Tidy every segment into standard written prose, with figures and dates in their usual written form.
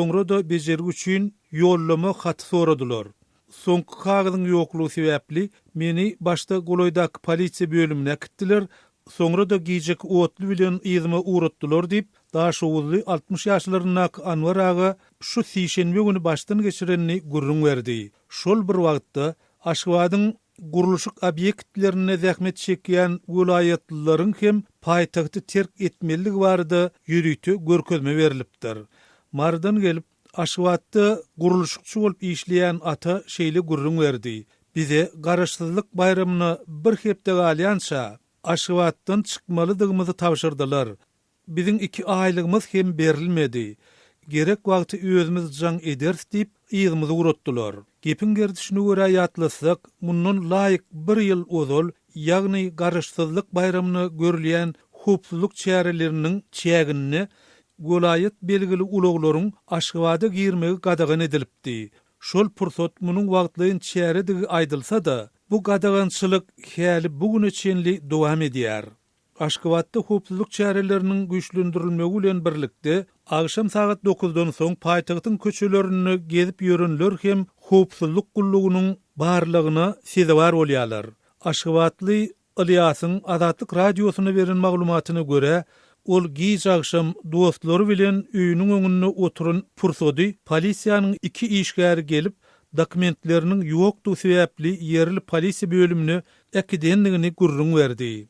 Soňra da bejergi üçin ýollama hat soradylar. Soňky kagyzyň ýoklugy sebäpli meni başda Goloýdaky polisiýa bölümine gitdiler. Soňra da gijek otly bilen ýyzyma uğratdylar diýip daşowuzly 60 ýaşlarynak Anwar aga şu sişenme güni başdan geçirenini gurrun berdi. Şol bir wagtda Aşgabatyň guruluşyk obyektlerine zähmet çekýän vilayatlylaryň hem paýtagty terk etmeligi barada ýürüýti görkezme berilipdir. Mardan gelip Aşgabatda guruluşykçy bolup işleýän ata şeýle gurrun berdi. Bize garaşsyzlyk bayramyny bir hepde galýança Aşgabatdan çykmalydygymyzy tawşyrdylar. Biziň 2 aýlygymyz hem berilmedi. Gerek wagty özümiz jaň eders diýip ýygymyzy uratdylar. Gepin gerdişine göre ýatlasak, mundan laýyk 1 ýyl ozal, ýagny garaşsyzlyk bayramyny görülýän hupsuzlyk çäreleriniň çägini golayet belgili uluglaryň Aşgabada girmegi gadagan edilipdi. Şol pursat munyň wagtlaryň çäredigi aýdylsa da, bu gadagançylyk häli bugüne çenli dowam edýär. Aşgabatda hupsuzlyk çäreleriniň güýçlendirilmegi bilen birlikde agşam saat 9-dan soň paýtagtyň köçelerini gezip ýörenler hem hupsuzlyk gullugynyň barlygyna sezewar bolýarlar. Aşgabatly Ilyasyň Azatlyk radiosyna beren maglumatyna görä, ol giz agşam dostlary bilen öýüniň öňünde oturan pursady polisiýanyň 2 işgäri gelip dokumentleriniň ýokdugy sebäpli ýerli polisiýa bölümine äkidenligini gurrun berdi.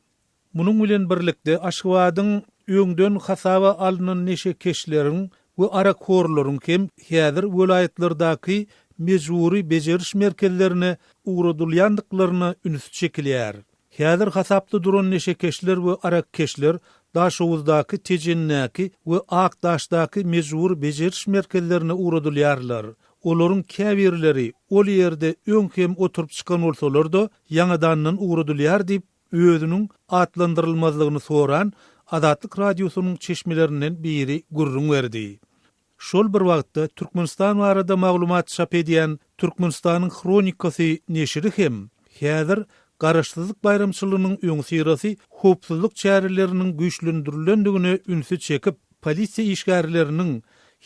Munyň bilen birlikde Aşgabatyň öňden hasaba alynan neşe keşleriň we arakorlaryň hem häzir welaýatlardaky mejburi bejeriş merkezlerine uğradylýandyklaryna ünsü çekilýär. Häzir hasapda duran neşe keşler we arakeşler Daşowuzdaky, Tejennäki we Akdaşdaky mejbur bejeriş merkezlerine uğradylýarlar. Olaryň käbirleri ol ýerde öňkem oturup çykan bolsalar da ýaňadandan uğradylýar diýip özüniň atlandyrylmazlygyny soran Azatlyk radiosynyň çeşmelerinden biri gurrun berdi. Şol bir wagtda Türkmenistan barada maglumat çap edýän Türkmenistanyň Kronikasy neşri hem häzir garaşsyzlyk bayramçylygynyň öňü sirasy hupsuzlyk çäreleriniň güýçlendirilýändigini ünsü çekip polisiýa işgärleriniň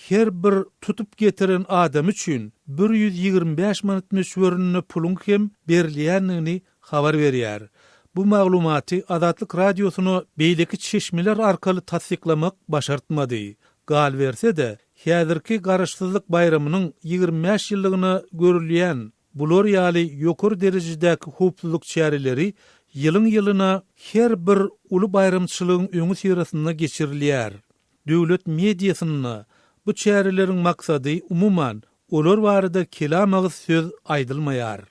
her bir tutup getiren adam üçin 125 manat meşwerine pulun hem berilýändigini habar berýär. Bu maglumaty Azatlyk radiosyny beýleki çeşmeler arkaly tasdiklamak başartmady. Gal berse de häzirki garaşsyzlyk bayramynyň 25 ýyllygyna görülýän bular ýaly ýokary derejedäki hupsuzlyk çäreleri ýylyň ýylyna her bir uly bayramçylygyň öňü sirasyna geçirilýär. Döwlet mediasyny bu çäreleriň maksady umuman olar barada kelam söz aýdylmaýar.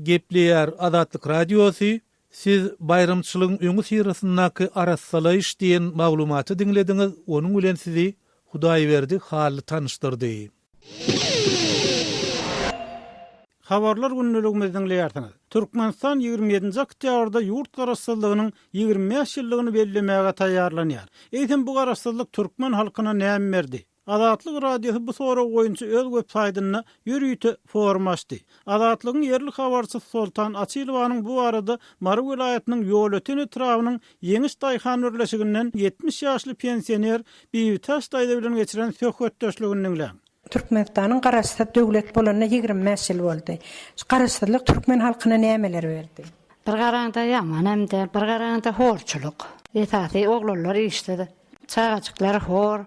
Gepleýär Azatlyk radiosy. Siz bayramçylygyň öňü sirasyndaky arassalaýyş diýen maglumaty dinlediňiz. Onuň bilen sizi Hudaýberdi haly tanışdyrdy. Habarlar günneligimizden dinleýärsiňiz. Türkmenistan 27-nji oktýabrda ýurt garaşsyzlygynyň 25 ýyllygyny bellemäge taýýarlanýar. Eýsem bu garaşsyzlyk türkmen halkyna näme berdi? Azatlyk radiosu bu soru boýunça öz websaýtyny ýürüýti forum açdy. Azatlygyň ýerli habarçysy Sultan Açylowanyň bu arada Mary welaýatynyň ýol-öten etrawynyň Ýeňiş daýhan örleşiginden 70 ýaşly pensioner Biýutaş daýda bilen geçiren söhbetdeşligini dinleýär. Türkmenistanyň garaşsyz döwlet bolanyna 25 ýyl boldy. Garaşsyzlyk türkmen halkyna nämeler berdi? Bir garanda ýaman hemde bir garanda horçuluk. Esasy oglanlar işledi. Çağaçyklar hor,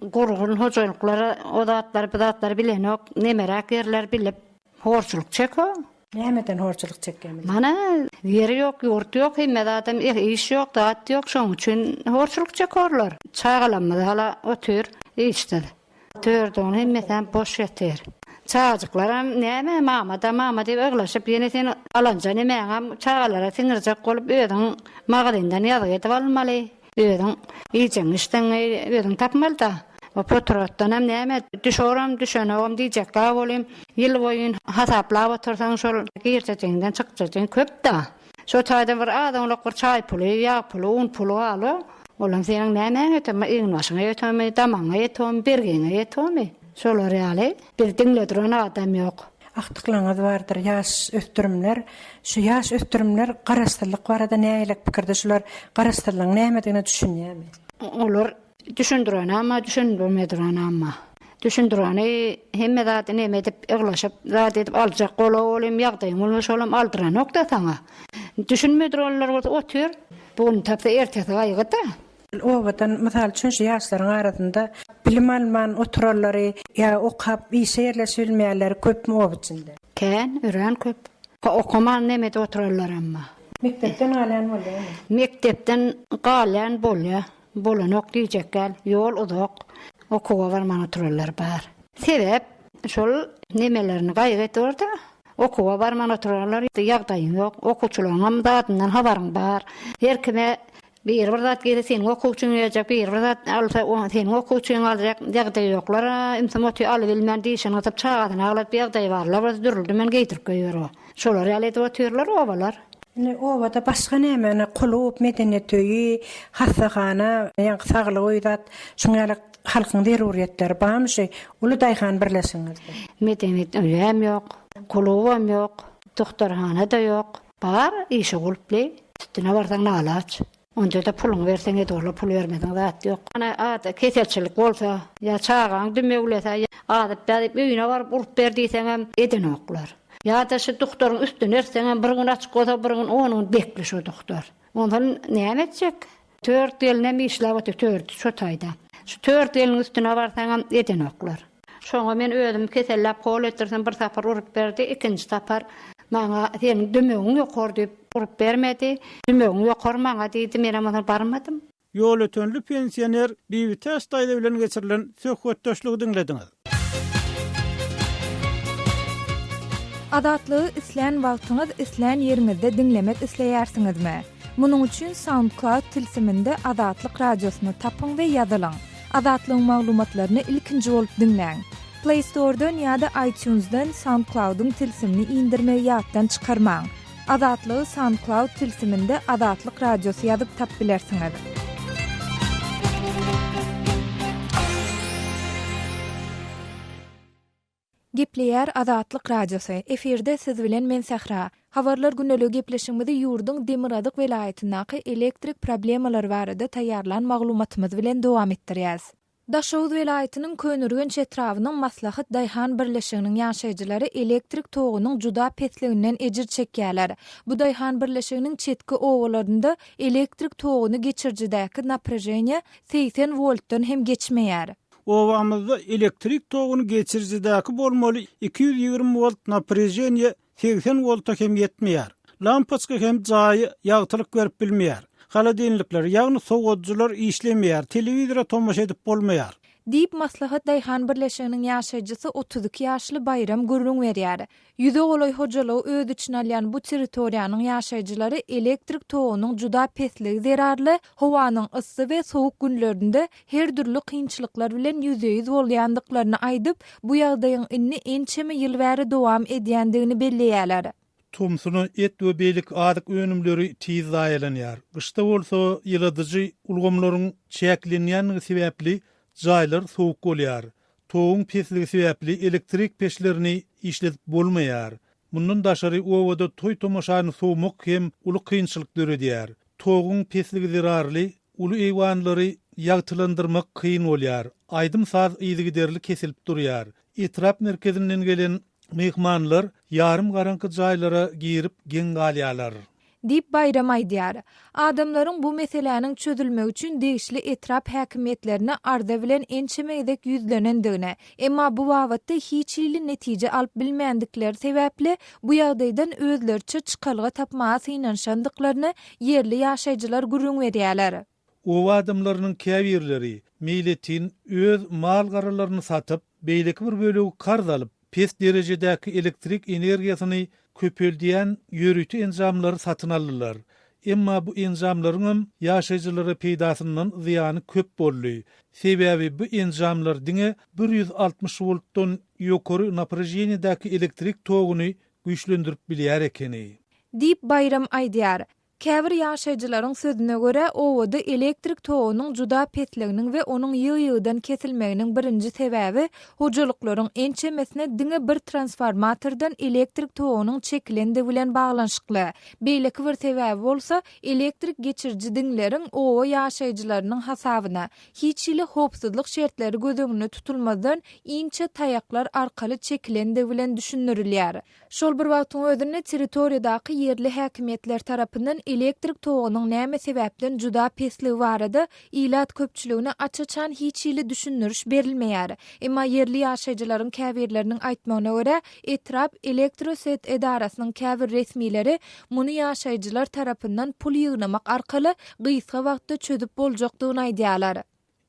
gurgun hojalyklary, odatlar bilenok, nemerak yerler bilip horçuluk çeko. Nämeden horçuluk çekýärmi? Mana ýeri ýok, ýurt ýok, hemme adam iş ýok, dat ýok, şoň üçin horçuluk çekorlar. Çağalanmady hala ötür işledi. Tördün hemmeten boş ýeter. Çağaçyklaram näme mama diýip öglaşyp ýene sen alanja näme çağalara tiňirjek bolup öýüň magazynden ýazyp etip almaly. Öýüň iýjek işden öýüň tapmaly da. O potratdan hem näme düşoram diýjek ga bolym. Ýyl boýun hasaplap otursaň şol girçeçiňden çykjaçyň köp da. Şo taýda bir adamlyk bir çay puly, ýağ puly, un puly aly. Olam seň näme etme ýyňlaşyňa ýetme, tamaňa ýetme, bergeňe ýetme. Şolar ýaly bir dinle duran adam ýok. Aktyklaryňyz bardyr, ýaş ösdürümler. Şu ýaş ösdürümler garaşsyzlyk barada näýelik pikirde şular garaşsyzlygyň nämedigini düşünýärmi? Olar düşündiren ama düşündirmediren ama. düşündürani hemme zat neme edip ıglaşıp zat edip alacak gola olim ýagdaýym bolmasa olam aldıran nokta taňa. Düşünmedir onlar otur. Bugün tapsa ertesi gaýgyda. O vatan misal üçin ýaşlaryň arasynda bilim alman oturallary ýa okap işerle sülmeýärler köpmi o içinde. Kän ören köp. Okuman nemede oturarlar amma. Mektepden alan bolýar. Mektepden galan bolýa. Bolanok diýjekler, ýol uzak. Okuwa barman oturarlar bar. Sebep şol nemelerini gaýgy orda. Okuwa barman oturarlar, ýagdaýym ýok. Okuwçularyň datyndan habaryň bar. Her kime bir zat gelse sen okuwçuň ýajak, bir zat alsa sen okuwçuň aljak, ýagdaý ýoklara imsamaty aly bilmän diýişen atap çagadan aglap ýagdaý barlar, biz dürüldü men geýtirip goýýar. Şolar ýaly oturlar obalar. O vada başga näme kulup medeniýeti, hassahana, ýa saglyk ýat, şuňalyk halkyň deruriýetleri barmy? Uly daýhan birleşiňizde. Medeniýet öýem ýok, kulubam ýok, doktorhana da ýok. Bar işe gulply, tütüne barsaň nalaç. Onda da pulun versen edola pul vermeden zat ýok. Ana ada keselçilik bolsa, ýa çagaň dümeglese, adyp berip öýüne barıp urup berdiýsen hem eden oklar. Ya da şu doktorun üstüne ersen bir gün açık olsa bir gün onun bekli şu doktor. Ondan ne edecek? 4 yıl ne işlep 4 şu tayda. Şu 4 yılın üstüne varsan eden oklar. Şoňa men özüm kesellap kol etdirsem bir sapar urup berdi, ikinci sapar maňa senin dömegiň ýokar diýip urup bermedi. Dömegiň ýokar maňa diýdi, men ama barmadym. Ýol ötönli pensioner Bibi Täştaýda bilen geçirilen söhbetdeşligi dinlediňiz. Adatlygy isleýän wagtyňyz isleýän ýeriňizde dinlemek isleýärsiňizmi? Munuň üçin SoundCloud tilsiminde Adatlyk radiosyny tapyň we ýazylaň. Adatlyň maglumatlaryny ilkinji bolup dinleň. Play Store'dan ýa-da iTunes'dan SoundCloud'un tilsimini indirme ýatdan çykarmaň. Adatlygy SoundCloud tilsiminde Adatlyk radiosy ýazyp tap bilersiňiz. Gepleýär Adatlyk radiosu. Eferde siz bilen men Sahra. Habarlar güneligi gepleşigimizde ýurduň Demiradyk welaýatyndaky elektrik problemalary barada taýýarlan maglumatymyz bilen dowam etdirýäs. Daşowuz welaýatynyň Könürgen çetrawynyň Maslahat Daýhan birleşiginiň ýaşaýjylary elektrik togunyň juda petliginden ejir çekýärler. Bu Daýhan birleşiginiň çetki owalarynda elektrik toguny geçirjidäki naprejeniýa 80 voltdan hem geçmeýär. Owamyzda elektrik toguny geçirjidäki bolmaly 220 volt naprejeniýa 80 volta hem yetmeýär. Lampaçka hem jaýy ýagtylyk berip bilmeýär. Haladenlikler, ýagny soňgojular işlemeýär, telewizora tomaşa edip bolmaýar. Diýip Maslahat Daýhan birleşiginiň ýaşaýjysy 32 ýaşly Bayram Gürrüň berýär. Ýüze golay hojalagy öz içine alýan bu territoriýanyň ýaşaýjylary elektrik togunyň juda petligi zerarly, howanyň ysy we sowuk günlerinde her türlü kynçylyklar bilen ýüzeýiz bolýandyklaryny aýdyp, bu ýagdaýyň inni ençeme ýyl bäri dowam edýändigini belleýärler. Tumsuny et we beýlik adyk önümleri tiz aýlanýar. Gyşda bolsa ýyladyjy ulgamlaryň çäklenýän sebäpli jaýlar sowuk bolýar. Toğun pesligi sebäpli elektrik peşlerini işletip bolmaýar. Mundan daşary owada toy tomaşany sowmak hem uly kynçylyk döredýär. Toğun pesligi zerarly, uly eýwanlary ýagtylandyrmak kyn bolýar. Aýdym saz ýygy kesilip durýar. Etrap merkezinden gelen mehmanlar yarım garanky jaýlara girip geň galýarlar. Dip Bayram aýdýar. Adamlaryň bu meseleniň çözülmegi üçin degişli etrap häkimetlerine arda bilen ençemegdek ýüzlenendigine, emma bu wagtda hiç ýyly netije alyp bilmänlikleri sebäpli bu ýagdaýdan özlerçe çykalga tapmagy synanşandyklaryny yerli ýaşaýjylar gürrüň berýärler. O adamlarynyň käbirleri milletin öz mal garalaryny satyp, beýleki bir bölegi karz alyp, pes derejedäki elektrik energiýasyny köpeldiýän ýörüti enjamlary satyn aldylar. Emma bu enjamlaryň ýaşaýjylara peýdasyndan ziýany köp boldy. Sebäbi bu enjamlar diňe 160 voltdan ýokary naprejeniýadäki elektrik toguny güýçlendirip bilýär ekeni. Dip Bayram aýdýar. Käbir ýaşaýjylaryň sözüne görä, owada elektrik togunyň juda petliginiň we onuň ýygy-ýygydan kesilmeginiň birinji sebäbi hojalyklaryň ençemesine diňe bir transformatordan elektrik togunyň çekilende bilen baglanşykly. Beýleki bir sebäbi bolsa, elektrik geçirji diňleriň owa ýaşaýjylarynyň hasabyna hiç ýyly howpsuzlyk şertleri gözüňde tutulmadan inçe taýaklar arkaly çekilende bilen düşünürilýär. Şol bir wagtyň özünde territoriýadaky yerli häkimetler tarapyndan elektrik togunyň näme sebäpden juda pesligi barada ilat köpçüligine açaçan hiç ýyly düşündiriş berilmeýär. Emma yerli ýaşaýjylaryň käbirleriniň aýtmagyna görä, Etrap Elektroset edarasynyň käbir resmileri muny ýaşaýjylar tarapyndan pul ýygnamak arkaly gysga wagtda çözüp boljakdygyny aýdýarlar.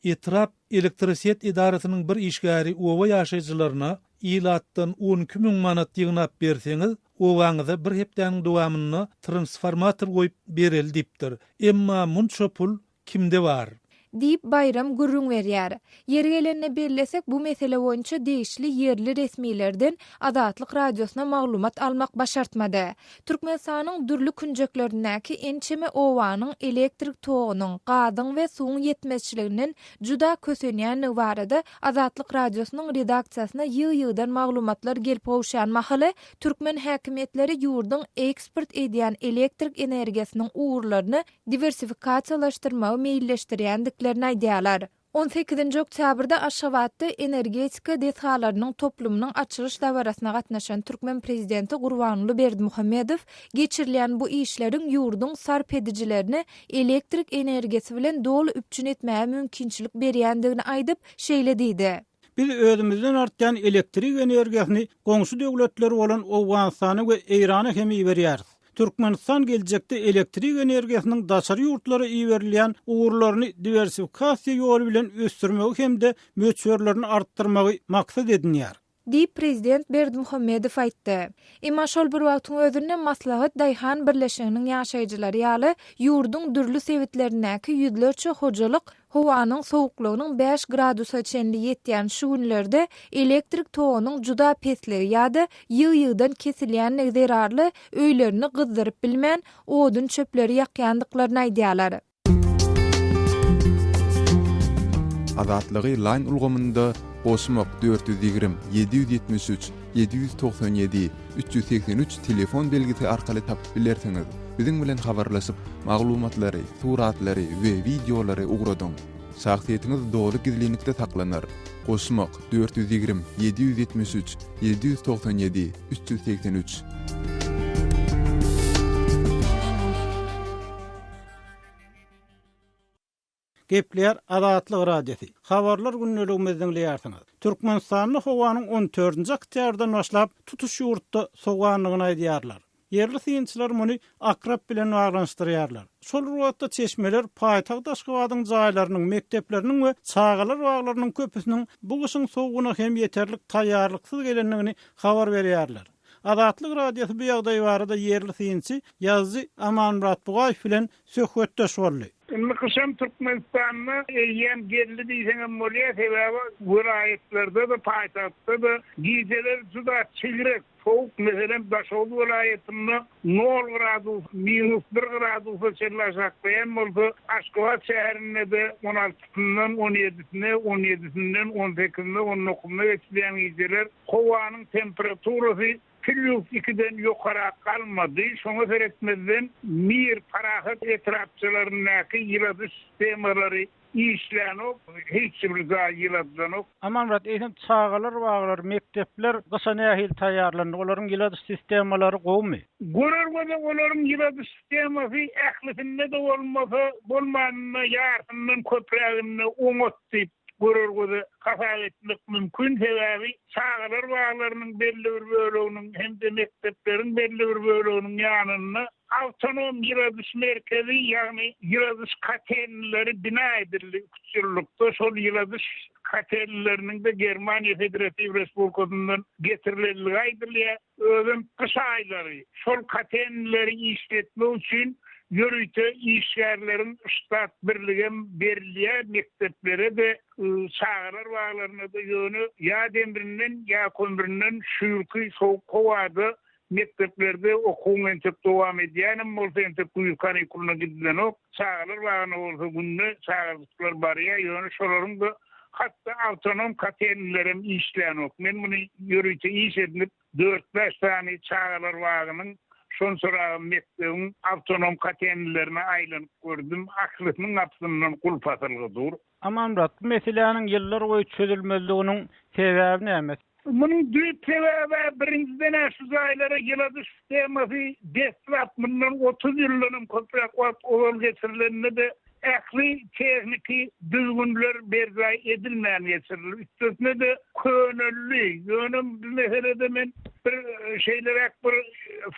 Etrap Elektroset edarasynyň bir işgäri owa ýaşaýjylaryna ilatdan 12.000 manat ýygnap berseňiz, owaňyza bir hepdäniň dowamyny transformator goýup berel dipdir. Emma munça pul kimde bar? Diýip Bayram gurrun berýär. Ýeri gelende belläsek bu mesele boýunça değişli yerli resmilerden Adatlyk radiosuna maglumat almak başartmady. Türkmenistanyň dürli künjeklerindäki ençeme owanyň elektrik togunyň, gadyň we suwuň ýetmezçiliginiň juda kösenýän barada Adatlyk radiosynyň redaksiýasyna ýygy-ýygydan maglumatlar gelip gowşan mahaly türkmen häkimetleri ýurduň eksport edýän elektrik energiýasynyň uğurlaryny diversifikasiýalaşdyrmagy meýilleşdirýändiklerini aýdýarlar. 18-nji oktýabrda Aşgabatda energetika detalarynyň toplumynyň açylyş dawrasyna gatnaşan Türkmen prezidenti Gurbanuly Berdimuhammedow geçirilýän bu işleriň ýurduň sarp edijilerini elektrik energiýasy bilen dolu üpçün etmäge mümkinçilik berýändigini aýdyp şeýle diýdi. Biz özümizden artýan elektrik energiýasyny goňşy döwletleri bolan Owganistana we Irana hem iberýäris. Türkmenistan gelecekte elektrik energiýasynyň daşary ýurtlara iberilýän uğurlaryny diversifikasiýa ýoly bilen ösdürmegi hemde möçberlerini artdyrmagy maksat edinýär. Diýip prezident Berdimuhammedow aýtdy. Emma şol bir wagtyň özünde Maslahat Daýhan birleşiginiň ýaşaýjylary ýaly ýurduň dürli sebitlerindäki ýüzlerçe hojalyk howanyň sowuklygynyň 5 gradusa çenli ýetýän şu günlerde elektrik togunyň juda pesligi ýa-da ýygy-ýygydan kesilýän zerarly öýlerini gyzdyryp bilmän odun çöpleri ýakýandyklaryny aýdýarlar. Adatlygy line ulgamynda Osmak 420 773 797 383 telefon belgisi arkaly tapyp bilersiňiz. Biziň bilen habarlaşyp maglumatlary, suratlary we videolary ugradyň. Şahsiýetiňiz dogry gizlilikde saklanır. Osmak 420 773 797 383. Gepler Adatlyk radiosu. Habarlar günneligimizden diýersiňiz. Türkmenistanyň howanyň 14-nji oktýabrdan başlap tutuş ýurtda soğanlygyny aýdýarlar. Yerli synçylar muny akrap bilen baglanşdyrýarlar. Şol wagtda çeşmeler paýtagt Aşgabatyň jaýlarynyň, mekdepleriniň we çağalar baglarynyň köpüsiniň bu gyşyň soğugyna hem ýeterlik taýýarlyksyz gelendigini habar berýärler. Adatlyk radiosu bu ýagdaý barada yerli synçy ýazgy Amanmurat Bugaýew bilen söhbetdeş boldy. Kışam Türkmenistan'na eyyem geldi diýseňem bolýar, sebäbi vilayetlerde de paýtagtda da gizeler juda çygyrek, soğuk. Meselen Daşoğlu vilayetinde 0 gradus, -1 gradusa çellaşakdaýan bolsa, Aşgabat şäherinde de 16-sından 17-sine, 17-sinden 18-sine, 19-sine geçilýän gizeler howanyň temperaturasy +2'den ýokara kalmady. Şoňa seretmezden mir parahat etrapçylarynyňky ýyladyş sistemalary işlänok, hiç bir ýyladlanok. Amanrat eýsem çağalar baglar, mektepler gyşa nähil taýýarlandy. Olaryň ýyladyş sistemalary gowmy? Görermede olaryň ýyladyş sistemasy ählisinde de bolmasa, bolmanyna ýartyndan köprägini oňatdy. Görürgüde kafa etmek mümkün sebäbi çağalar baglarynyň belli bir böleginiň hem de mektepleriň belli bir böleginiň ýanyna awtonom ýyladyş merkezi ýagny ýyladyş katenleri bina edildi küçülükde. Şol ýyladyş katenleriniň de Germaniýa Federativ Respublikasyndan getirilýändigi aýdylýar. Özüm kış aýlary şol katenleri işletmek üçin yürüte işgärlerin ştat birligem berilýär, mekteplere de çağalar baglaryna da ýöne ýa demirinden ýa kömüründen şuýky soğuk howada mekteplerde okuň entep dowam edýänem bolsa entep kanikulyna gidilen ok çağlar bagana bolsa günde çağlar barya ýöne şolaryň da hatta autonom katenlerim işleyen ok. Men bunu yürüyüşe iş edinip 4-5 tane çağlar baganyň şon sonra mektebin autonom katenlerine aylanıp gördüm. Aklımın apsından kulp atılgıdır. Aman Murat, bu meselenin yıllar boyu çözülmezliğinin sebebi näme? Bunun büyük sebebi birinciden şu aylara gelen sisteması destlap bundan 30 yılların köprek vakit oğul getirilenine de ekli tekniki düzgünler berzay edilmeyen getirilir. Üstüne de könüllü. Yönüm bir meselede men bir şeyler bir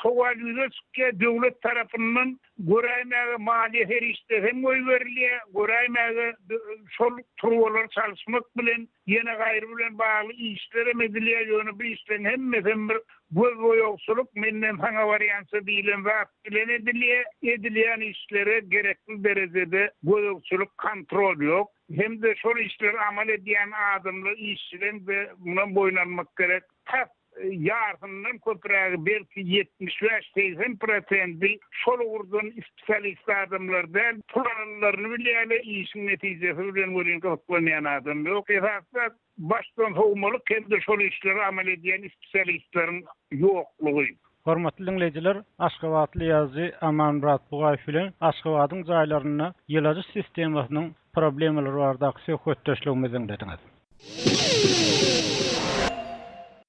faal yüzüske devlet tarafından göreymeğe maliye her işte hem oy veriliye göreymeğe sol turvalar çalışmak bilen yine gayrı bilen bağlı işlere mediliye yönü bir işten hem bir göz yoksuluk menden sana varyansı bilen ve bilen edileyen işlere gerekli derecede göz yoksuluk kontrol yok. Hem de sol işleri amal ediyen adımlı işçilerin de buna boylanmak gerek. Yarısından köprüğü belki 75-80% şol urdan spesialist adamlardan planlarını bileyle işin neticesi bilen görün kapıklayan adam yok. Esasında baştan soğumalık hem de şol işleri amal ediyen spesialistlerin yokluğu. Hormatly dinleyijiler, Aşgabatly ýazy Aman Murat Bugaýew bilen Aşgabatyň jaýlaryna ýylagy sistemasynyň problemleri bardaky söhbetdeşligimizi dinlediňiz.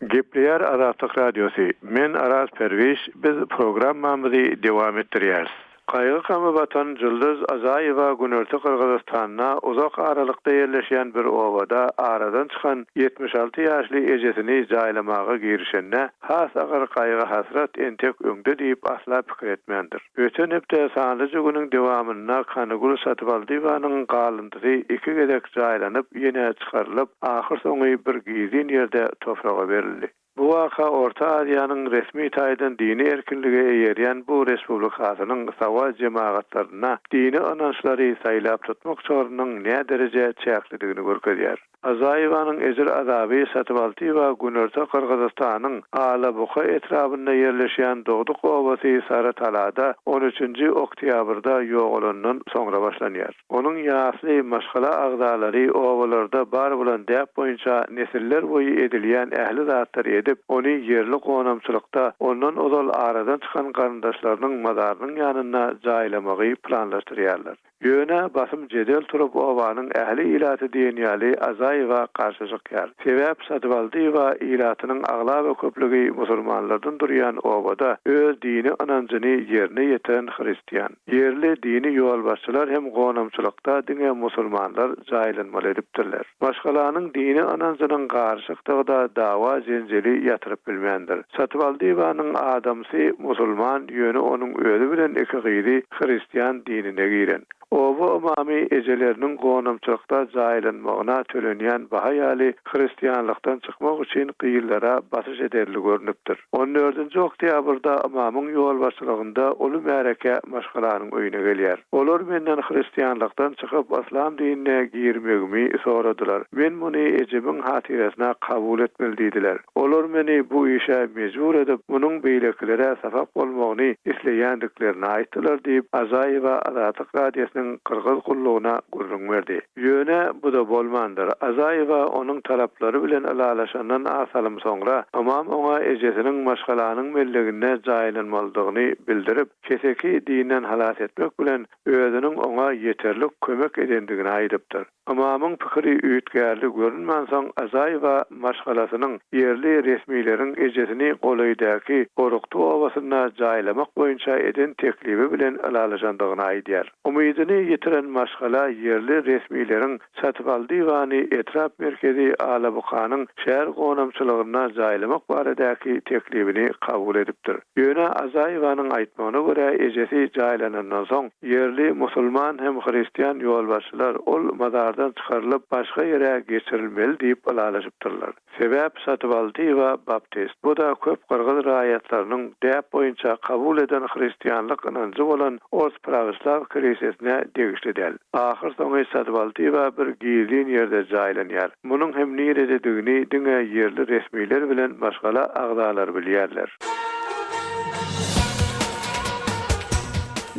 Gepleýär Azatlyk Radiosu. Men Aras Perwiş, biz programmamyzy dowam etdirýäris. Qaýgy kamy batan Jyldız Azaýewa Günerti Kyrgyzstanyna uzak aralykda ýerleşýän bir obada aradan çykan 76 ýaşly ejesini jaýlamaga girişende has agar qaýgy hasrat entek öňde diýip asla pikir etmendir. Öten hepde sanlyjy günüň dowamyna Kanygul Satybaldyewanyň galyndyry iki gedek jaýlanyp ýene çykarylyp ahyr soňy bir gizin ýerde tofraga berildi. Bu waka Orta Aziýanyň resmi taýdan dini erkinlige eýerýän bu respublikasynyň sawa jemaatlaryna dini anançlary saýlap tutmak çoranyň näme derejede çäklidigini görkezýär. Azaýewanyň ejir azaby Satybaldywa Günerti Kyrgyzstanyň Alabuka etrafynda ýerleşýän Dogduk obasy Saratalada 13-nji oktýabrda ýoğulandan soňra başlanýar. Onuň ýasly maşgala agdalary obalarda bar bilen däp boýunça nesiller boýy edilýän ähli zatlar edip, ony yerli gonamçylykda ondan ozal aradan çykan garyndaşlarynyň mazarynyň ýanyna jaýlamagy planlaşdyrýarlar. Ýöne basym jedel turup obanyň ähli ilaty diýenýäli Azaýewa garşyjykýar. Sebäp Satybaldywa ilatynyň agla we köplügi musulmanlardan durýan obada öz dini ananjyny ýerine ýeten hristiýan. Yerli dini ýolbaşçylar hem gonamçylykda diňe musulmanlar jaýlanmaly edipdirler. Başgalanyň dini ananjynyň garşykdygda dawa jenjeli ýatyryp bilmendir. Satybaldyewanyň adamsy musulman ýöne onuň özü bilen iki gyzy hristiýan dinine giren. Owa umamy ejeleriniň gonamçylykda jaýlanmagyna tölenýän bahaýaly hristiýanlykdan çykmak üçin gyýylara basyş ederli görnüpdir. 14-nji oktýabrda imamyň ýolbaşçylygynda uly märeke maşgalanyň öýüne gelýär. Olar menden hristiýanlykdan çykyp islam dinine girmegimi soradylar. Men muny ejibiň hatyresine kabul etmeli diýdiler. Olar meni bu işe mejbur edip, munyň beýleklere safak bolmagyny isleýändiklerini aýtdylar diýip Azaýewa Azatlyk Radiosynyň Kırgız kulluğuna gurrun verdi. Ýöne bu da bolmandyr. Azaýewa onuň talaplary bilen alalaşandan asalym soňra imam oňa ejesiniň maşgalanyň mellegine jaýlanmalydygyny bildirip, keseki dinden halas etmek bilen özüniň oňa ýeterlik kömek edendigini aýdypdyr. Imamyň pikiri üýtgärli görünmän soň Azaýewa maşgalasynyň yerli resmiýleriň ejesini golaýdaky Goruktu obasyna jaýlamak boýunça eden teklibi bilen alalaşandygyny aýdýar. Umydyny ýetiren maşgala yerli resmiýleriň Satybaldyewany etrap merkezi Alabukanyň şäher gonamçylygyna jaýlamak baradaky teklibini kabul edipdir. Ýöne Azaýewanyň aýtmagyna görä ejesi jaýlanandan soň yerli musulman hem hristiýan ýolbaşçylar ol mazardan çykarylyp başga ýere geçirilmeli diýip alalaşypdyrlar. Sebäp Satybaldyewa baptist. Bu da köp Kyrgyz raýatlarynyň däp boýunça kabul eden hristiýanlyk inanjy bolan Ors Pravislav kilisesine degişli däl. Ahyr soňy Satybaldyewa bir gizlin ýerde jaýlanýar. Munyň hem nirededigini diňe yerli resmiýler bilen maşgala agdalar bilýärler.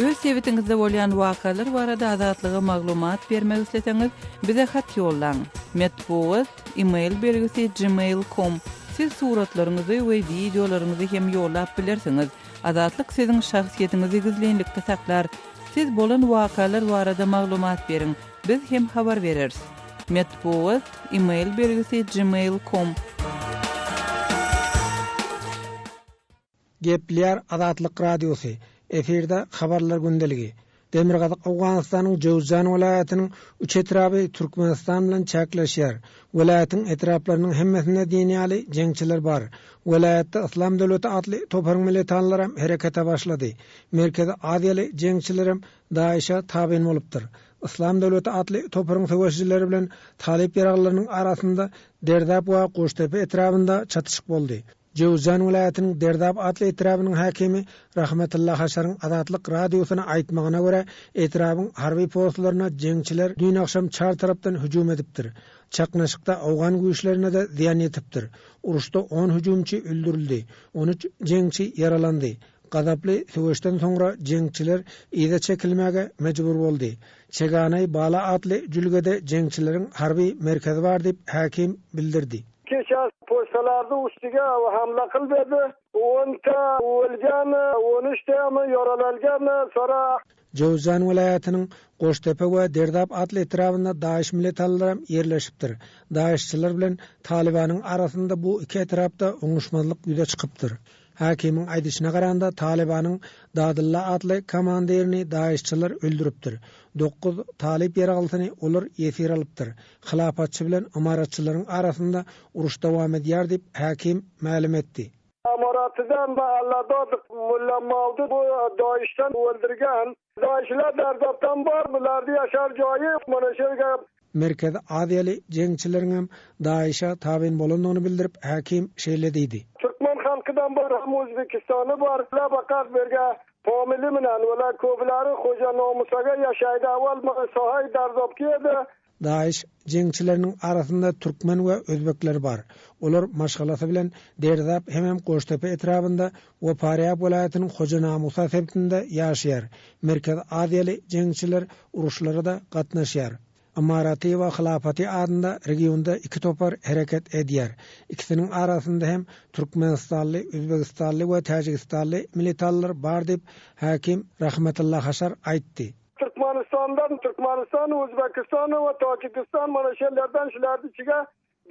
Öz sebetiňizde bolýan wakalar barada azatlyga maglumat bermek isleseňiz, bize hat ýollaň. Metbuat email belgisi gmail.com. Siz suratlaryňyzy we videolaryňyzy hem ýollap bilersiňiz. Azatlyk siziň şahsiýetiniňizi gizlenlikde saklar. Siz bolan wakalar barada maglumat beriň. Biz hem habar bereriz. Metbuat email belgisi gmail.com. Gepler Azatlyk Radiosu. Efirde habarlar gündeligi. Demirgazyk Awganystanyň Jowzjan welaýatynyň 3 etraby Türkmenistan bilen çäkleşýär. Welaýatyň etraplarynyň hemmesinde dini ýaly jeňçiler bar. Welaýatda Islam döwleti adly toparyň militanlar hem herekete başlady. Merkezi Aziýaly jeňçiler hem Daişa taben bolupdyr. Islam döwleti adly toparyň söwüşçileri bilen talip ýaraglarynyň arasynda Derdap we Goştepe etrabynda çatışyk boldy. Jowzjan welaýatynyň Derdap adly etrabynyň hakimi Rahmetullah Haşaryň Azatlyk radiosyna aýtmagyna görä, etrabyň harby postlaryna jeňçiler dün akşam çar tarapdan hüjum edipdir. Çaknaşykda Awgan güýçlerine de ziýan ýetipdir. Uruşda 10 hüjumçy öldürildi, 13 jeňçi yaralandy. Gazaply söwüşden soňra jeňçiler ýa-da çekilmäge mejbur boldy. Çeganay Bala adly jülgede jeňçileriň harby merkezi bar diýip hakim bildirdi. Keşas postalarda ustiga hamla kıldı. 10ta ölgen, 13ta mı yaralangan sonra Jowzjan welaýatynyň Goştepe we Derdap adly etrabynda Daeş militanlary ýerleşipdir. Daeşçiler bilen Talibanyň arasynda bu iki etrapda oňuşmazlyk ýüze çykypdyr. Hakimiň aýdyşyna garanda Talibanyň Dadylla adly komanderini Daeşçiler öldüripdir. 9 talip ýaragyny olar ýesir alypdyr. Hilapatçy bilen amaratçylaryň arasynda uruş dowam edýär diýip hakim ma'lum etdi. Amaratydan da Allah'da Mulla Mavdu bu Daiş'ten öldürgen. Daişler Derdap'tan var bulardy ýaşar joýy mana şerge Merkezi Aziýaly jeňçileriň hem Daişa taben bolandygyny bildirip hakim şeýle diýdi. Türkmen halkydan bar hem Özbekistany bar. La bakat berge family bilen wala köplери hoja nomusaga ýaşaýdy. Awal sahay Derdap'da Daeş jeňçileriniň arasynda türkmen we özbekler bar. Olar maşgalasy bilen Derdap hem Goştepe etrabynda we Paryap welaýatynyň Hoja Namusa sebtinde ýaşaýar. Merkez Aziýaly jeňçiler uruşlarynda gatnaşýar. Amaraty we Hilapaty adynda regionda iki topar hereket edýär. İkisiniň arasynda hem Türkmenistanly, Özbekistanly we Tajikistanly militanlar bar diýip hakim Rahmetullah Haşar aýtdy. Türkmenistan, Özbekistan ve Tacikistan mana şeýlerden şulardy çiga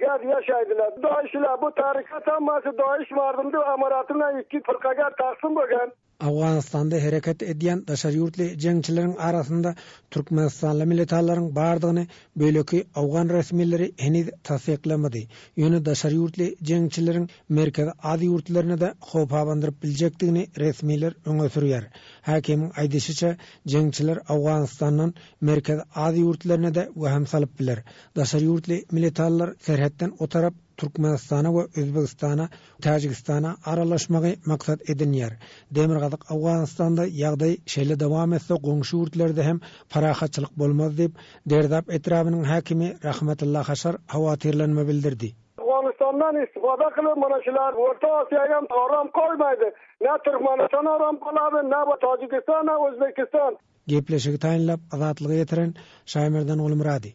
gaz ýaşaýdylar. Daişler bu tarikat hammasy Daиш bardymdy amaratyna iki firqaga taksym bolgan. Awganystanda hereket edýän daşary ýurtly jeňçileriň arasynda Türkmenistanly militanlaryň bardygyny böleki Awgan resmileri heniz tasdiklamady. Ýöne daşary ýurtly jeňçileriň Merkez Aziýa ýurtlaryna da howp abandyryp biljekdigini resmiler öňe sürýär. Hakimiň aýdyşyça jeňçiler Awganystandan Merkez Aziýa ýurtlaryna da waham salyp biler. Daşary ýurtly militanlar serhetden o tarap Türkmenistana we Özbekistana, Tajikistana aralaşmagy maksat edinýär. Demirgazyk Awganystanda ýagdaý şeýle dowam etse goňşy ýurtlarda hem parahatçylyk bolmaz diýip Derdap etrabynyň hakimi Rahmetullah Haşar hawatirlenme bildirdi. Awganystandan istifada kılıp mana şular Orta Asya'ya aram koymaýdy. Ne Türkmenistan aram bolady, ne Tajikistan, ne Özbekistan. Gepleşigi taýinlap azatlygy ýetiren Şaýmerden Ulumrady.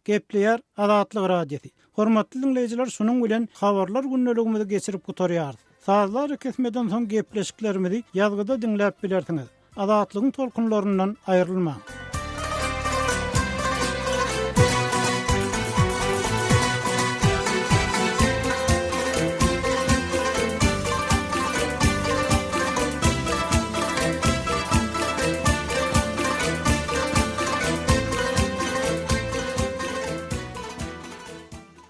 Gepleýär Azatlyk Radiosu. Hormatly dinleýijiler, şunuň bilen habarlar günneligimizi geçirip gutarýar. Sazlar kesmeden soň gepleşiklerimizi ýazgyda dinläp bilersiňiz. Azatlygyň tolkunlaryndan aýrylmaň.